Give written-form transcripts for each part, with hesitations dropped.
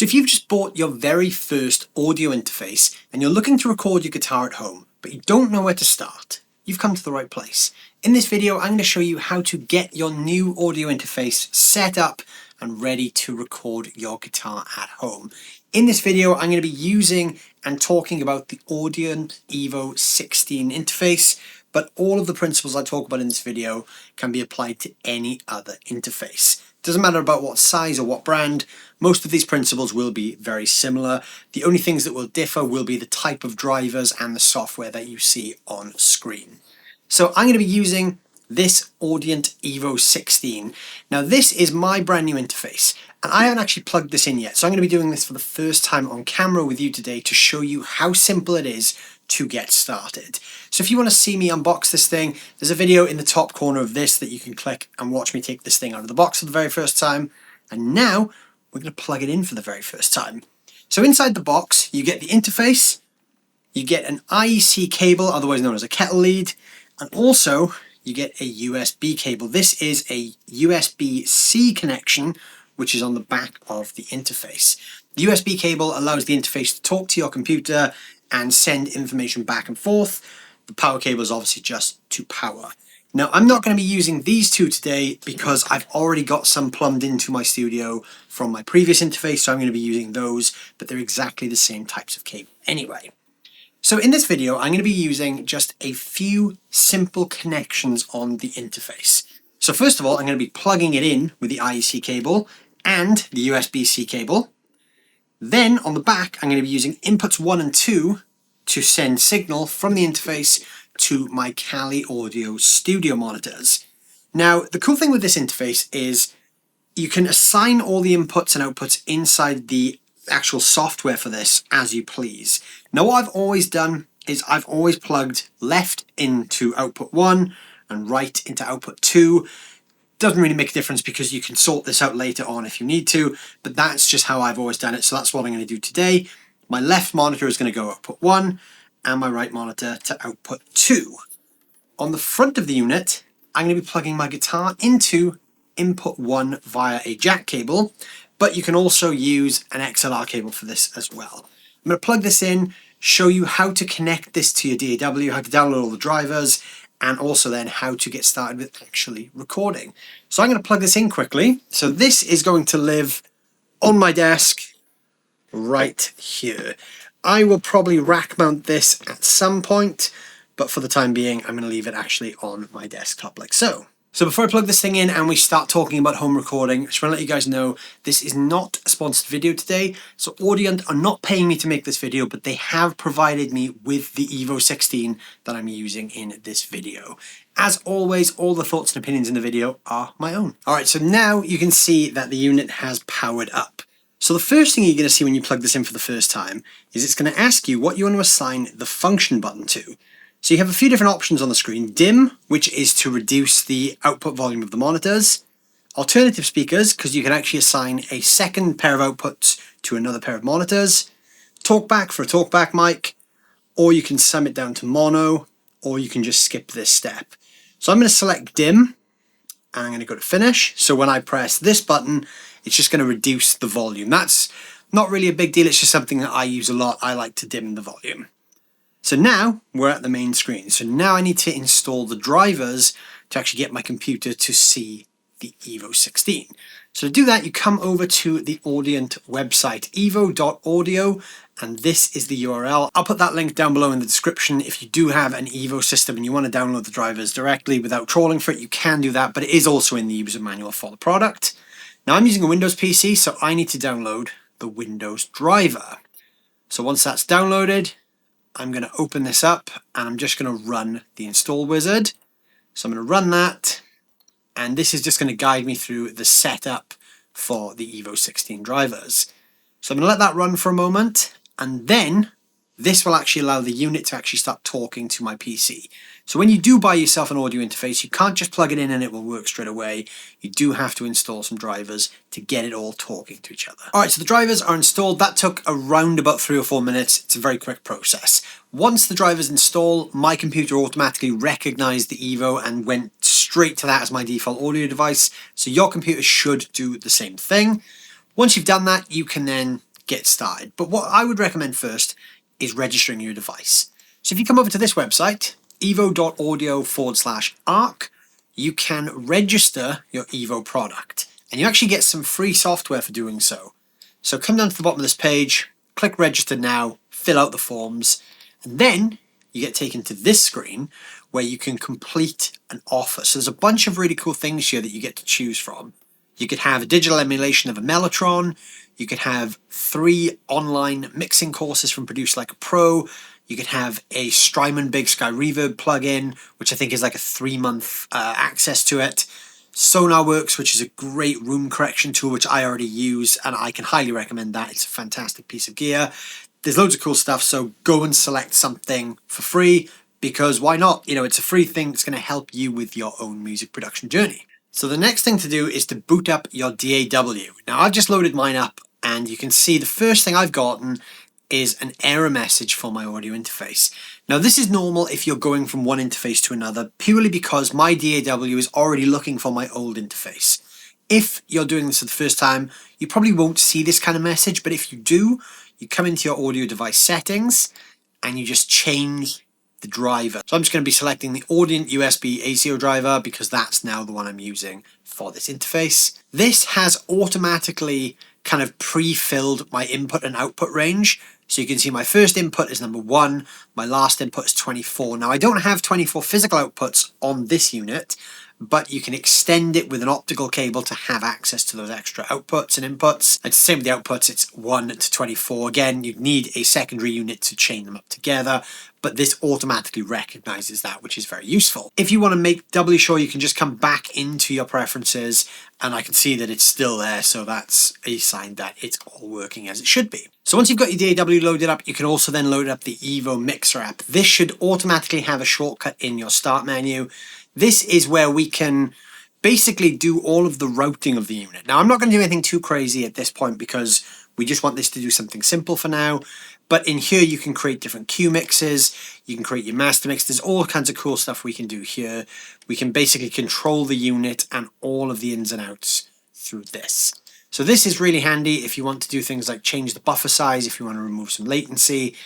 So if you've just bought your very first audio interface and you're looking to record your guitar at home, but you don't know where to start, you've come to the right place. In this video, I'm going to show you how to get your new audio interface set up and ready to record your guitar at home. In this video, I'm going to be using and talking about the Audient EVO 16 interface, but all of the principles I talk about in this video can be applied to any other interface. Doesn't matter about what size or what brand, most of these principles will be very similar. The only things that will differ will be the type of drivers and the software that you see on screen. So I'm going to be using this Audient EVO 16. Now this is my brand new interface and I haven't actually plugged this in yet, so I'm going to be doing this for the first time on camera with you today to show you how simple it is to get started. So if you want to see me unbox this thing, there's a video in the top corner of this that you can click and watch me take this thing out of the box for the very first time. And now we're going to plug it in for the very first time. So inside the box you get the interface, you get an IEC cable, otherwise known as a kettle lead, and also you get a USB cable. This is a USB-C connection, which is on the back of the interface. The USB cable allows the interface to talk to your computer and send information back and forth. The power cable is obviously just to power. Now, I'm not going to be using these two today because I've already got some plumbed into my studio from my previous interface, so I'm going to be using those, but they're exactly the same types of cable anyway. So in this video, I'm going to be using just a few simple connections on the interface. So first of all, I'm going to be plugging it in with the IEC cable and the USB-C cable. Then on the back, I'm going to be using inputs 1 and 2 to send signal from the interface to my Kali Audio studio monitors. Now, the cool thing with this interface is you can assign all the inputs and outputs inside the actual software for this as you please. Now, what I've always done is I've always plugged left into output 1 and right into output 2. Doesn't really make a difference because you can sort this out later on if you need to, but that's just how I've always done it, so that's what I'm going to do today. My left monitor is going to go output 1 and my right monitor to output 2. On the front of the unit, I'm going to be plugging my guitar into input 1 via a jack cable, but you can also use an XLR cable for this as well. I'm going to plug this in, show you how to connect this to your DAW, how to download all the drivers, and also then how to get started with actually recording. So I'm going to plug this in quickly. So this is going to live on my desk right here. I will probably rack mount this at some point, but for the time being, I'm going to leave it actually on my desktop like so. So before I plug this thing in and we start talking about home recording, I just want to let you guys know this is not a sponsored video today. So Audient are not paying me to make this video, but they have provided me with the EVO 16 that I'm using in this video. As always, all the thoughts and opinions in the video are my own. All right, so now you can see that the unit has powered up. So the first thing you're going to see when you plug this in for the first time is it's going to ask you what you want to assign the function button to. So you have a few different options on the screen. Dim, which is to reduce the output volume of the monitors. Alternative speakers, because you can actually assign a second pair of outputs to another pair of monitors. Talkback for a talkback mic, or you can sum it down to mono, or you can just skip this step. So I'm going to select dim, and I'm going to go to finish. So when I press this button, it's just going to reduce the volume. That's not really a big deal, it's just something that I use a lot. I like to dim the volume. So now we're at the main screen. So now I need to install the drivers to actually get my computer to see the EVO 16. So to do that, you come over to the Audient website, evo.audio, and this is the URL. I'll put that link down below in the description. If you do have an EVO system and you want to download the drivers directly without trawling for it, you can do that, but it is also in the user manual for the product. Now I'm using a Windows PC, so I need to download the Windows driver. So once that's downloaded, I'm going to open this up and I'm just going to run the install wizard. So I'm going to run that, and this is just going to guide me through the setup for the EVO 16 drivers. So I'm going to let that run for a moment, and then this will actually allow the unit to actually start talking to my PC. So when you do buy yourself an audio interface, you can't just plug it in and it will work straight away. You do have to install some drivers to get it all talking to each other. All right, so the drivers are installed. That took around about 3 or 4 minutes. It's a very quick process. Once the drivers install, my computer automatically recognized the EVO and went straight to that as my default audio device. So your computer should do the same thing. Once you've done that, you can then get started. But what I would recommend first is registering your device. So if you come over to this website, evo.audio/arc, you can register your EVO product. And you actually get some free software for doing so. So come down to the bottom of this page, click register now, fill out the forms, and then you get taken to this screen where you can complete an offer. So there's a bunch of really cool things here that you get to choose from. You could have a digital emulation of a Mellotron. You could have 3 online mixing courses from Produce Like a Pro. You could have a Strymon Big Sky Reverb plugin, which I think is like a 3-month access to it. SonarWorks, which is a great room correction tool, which I already use, and I can highly recommend that. It's a fantastic piece of gear. There's loads of cool stuff, so go and select something for free, because why not? You know, it's a free thing that's going to help you with your own music production journey. So the next thing to do is to boot up your DAW. Now I've just loaded mine up, and you can see the first thing I've gotten is an error message for my audio interface. Now this is normal if you're going from one interface to another, purely because my DAW is already looking for my old interface. If you're doing this for the first time, you probably won't see this kind of message, but if you do, you come into your audio device settings and you just change the driver. So I'm just going to be selecting the Audient USB ACO driver because that's now the one I'm using for this interface. This has automatically kind of pre-filled my input and output range. So you can see my first input is number 1, my last input is 24. Now I don't have 24 physical outputs on this unit, but you can extend it with an optical cable to have access to those extra outputs and inputs. It's the same with the outputs, it's 1 to 24. Again, you'd need a secondary unit to chain them up together, but this automatically recognizes that, which is very useful. If you want to make doubly sure, you can just come back into your preferences, and I can see that it's still there, so that's a sign that it's all working as it should be. So once you've got your DAW loaded up, you can also then load up the EVO Mixer app. This should automatically have a shortcut in your start menu. This is where we can basically do all of the routing of the unit. Now, I'm not going to do anything too crazy at this point because we just want this to do something simple for now. But in here, you can create different cue mixes. You can create your master mix. There's all kinds of cool stuff we can do here. We can basically control the unit and all of the ins and outs through this. So this is really handy if you want to do things like change the buffer size, if you want to remove some latency.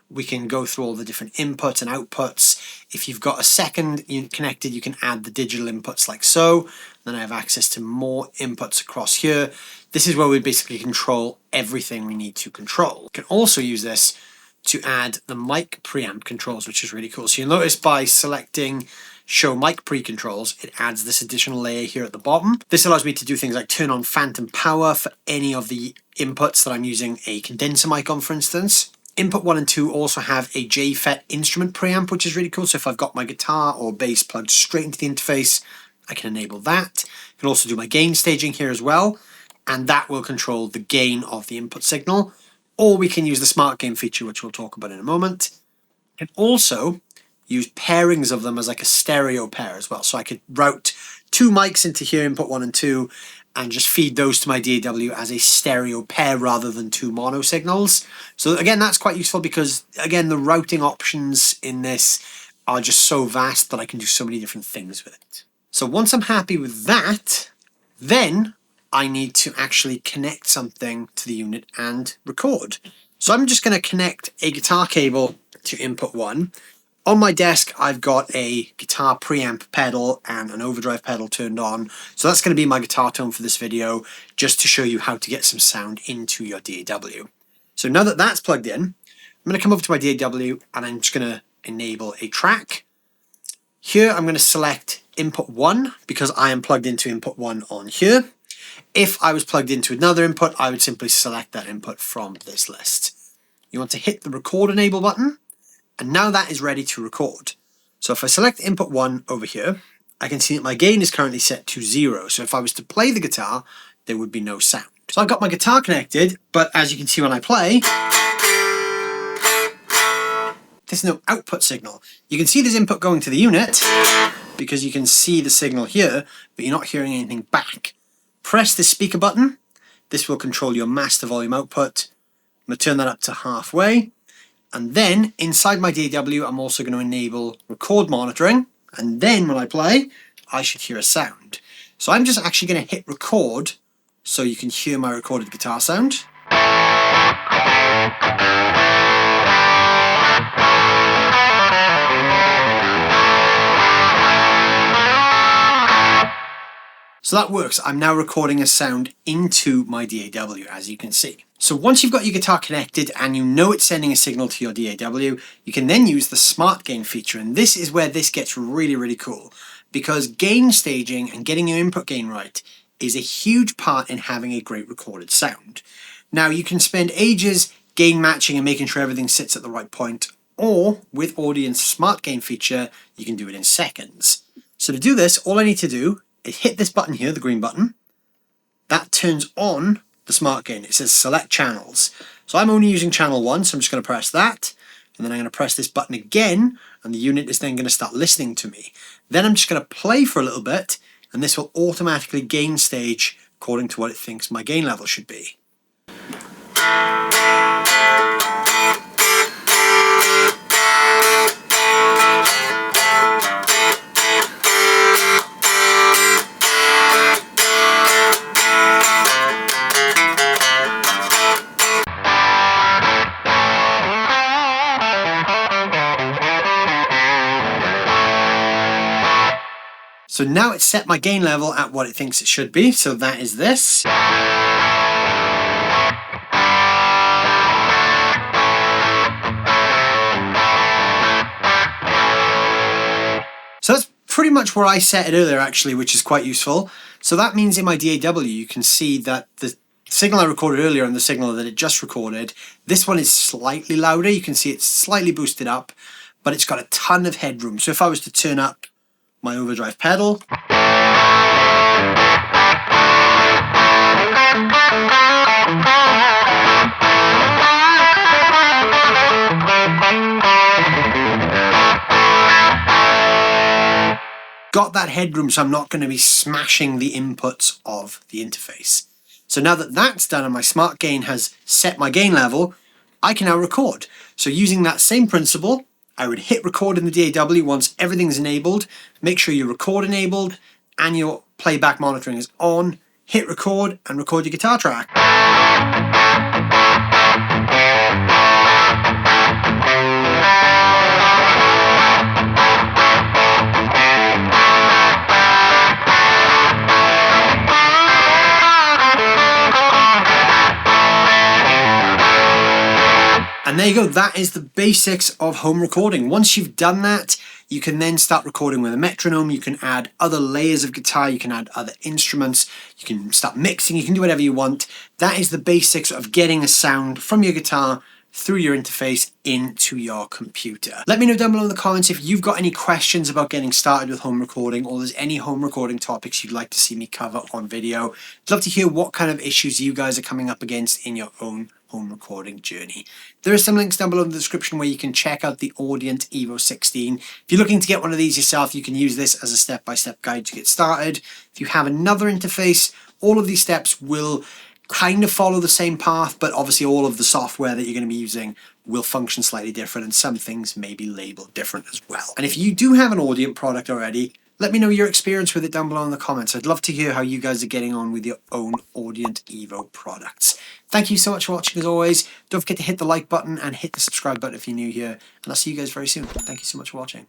We can go through all the different inputs and outputs. If you've got a second unit connected, you can add the digital inputs like so. Then I have access to more inputs across here. This is where we basically control everything we need to control. You can also use this to add the mic preamp controls, which is really cool. So you'll notice by selecting show mic pre-controls, it adds this additional layer here at the bottom. This allows me to do things like turn on phantom power for any of the inputs that I'm using a condenser mic on, for instance. Input 1 and 2 also have a JFET instrument preamp, which is really cool. So if I've got my guitar or bass plugged straight into the interface, I can enable that. I can also do my gain staging here as well, and that will control the gain of the input signal. Or we can use the smart gain feature, which we'll talk about in a moment. I can also use pairings of them as like a stereo pair as well. So I could route 2 mics into here, input 1 and 2, and just feed those to my DAW as a stereo pair rather than 2 mono signals. So again, that's quite useful because, again, the routing options in this are just so vast that I can do so many different things with it. So once I'm happy with that, then I need to actually connect something to the unit and record. So I'm just going to connect a guitar cable to input 1. On my desk, I've got a guitar preamp pedal and an overdrive pedal turned on. So that's going to be my guitar tone for this video, just to show you how to get some sound into your DAW. So now that that's plugged in, I'm going to come over to my DAW and I'm just going to enable a track. Here, I'm going to select input 1 because I am plugged into input 1 on here. If I was plugged into another input, I would simply select that input from this list. You want to hit the record enable button. And now that is ready to record. So if I select input 1 over here, I can see that my gain is currently set to 0. So if I was to play the guitar, there would be no sound. So I've got my guitar connected, but as you can see when I play, there's no output signal. You can see there's input going to the unit because you can see the signal here, but you're not hearing anything back. Press the speaker button. This will control your master volume output. I'm going to turn that up to halfway. And then inside my DAW, I'm also going to enable record monitoring. And then when I play, I should hear a sound. So I'm just actually going to hit record so you can hear my recorded guitar sound. So that works. I'm now recording a sound into my DAW, as you can see. So once you've got your guitar connected and you know it's sending a signal to your DAW, you can then use the Smart Gain feature. And this is where this gets really, really cool, because gain staging and getting your input gain right is a huge part in having a great recorded sound. Now, you can spend ages gain matching and making sure everything sits at the right point, or with Audient's Smart Gain feature, you can do it in seconds. So to do this, all I need to do is hit this button here, the green button. That turns on the Smart Gain. It says select channels. So I'm only using channel 1, so I'm just going to press that, and then I'm going to press this button again, and the unit is then going to start listening to me. Then I'm just going to play for a little bit, and this will automatically gain stage according to what it thinks my gain level should be. So now it's set my gain level at what it thinks it should be, so that is this. So that's pretty much where I set it earlier actually, which is quite useful. So that means in my DAW you can see that the signal I recorded earlier and the signal that it just recorded, this one is slightly louder. You can see it's slightly boosted up, but it's got a ton of headroom. So if I was to turn up my overdrive pedal, got that headroom, so I'm not going to be smashing the inputs of the interface. So now that that's done and my Smart Gain has set my gain level, I can now record. So using that same principle, I would hit record in the DAW once everything's enabled. Make sure your record enabled and your playback monitoring is on. Hit record and record your guitar track. And there you go, that is the basics of home recording. Once you've done that, you can then start recording with a metronome. You can add other layers of guitar, you can add other instruments, you can start mixing, you can do whatever you want. That is the basics of getting a sound from your guitar through your interface into your computer. Let me know down below in the comments if you've got any questions about getting started with home recording, or there's any home recording topics you'd like to see me cover on video. I'd love to hear what kind of issues you guys are coming up against in your own home recording journey. There are some links down below in the description where you can check out the Audient EVO 16. If you're looking to get one of these yourself, you can use this as a step-by-step guide to get started. If you have another interface, all of these steps will kind of follow the same path, but obviously all of the software that you're going to be using will function slightly different, and some things may be labeled different as well. And if you do have an Audient product already, let me know your experience with it down below in the comments. I'd love to hear how you guys are getting on with your own Audient EVO products. Thank you so much for watching as always. Don't forget to hit the like button and hit the subscribe button if you're new here, and I'll see you guys very soon. Thank you so much for watching.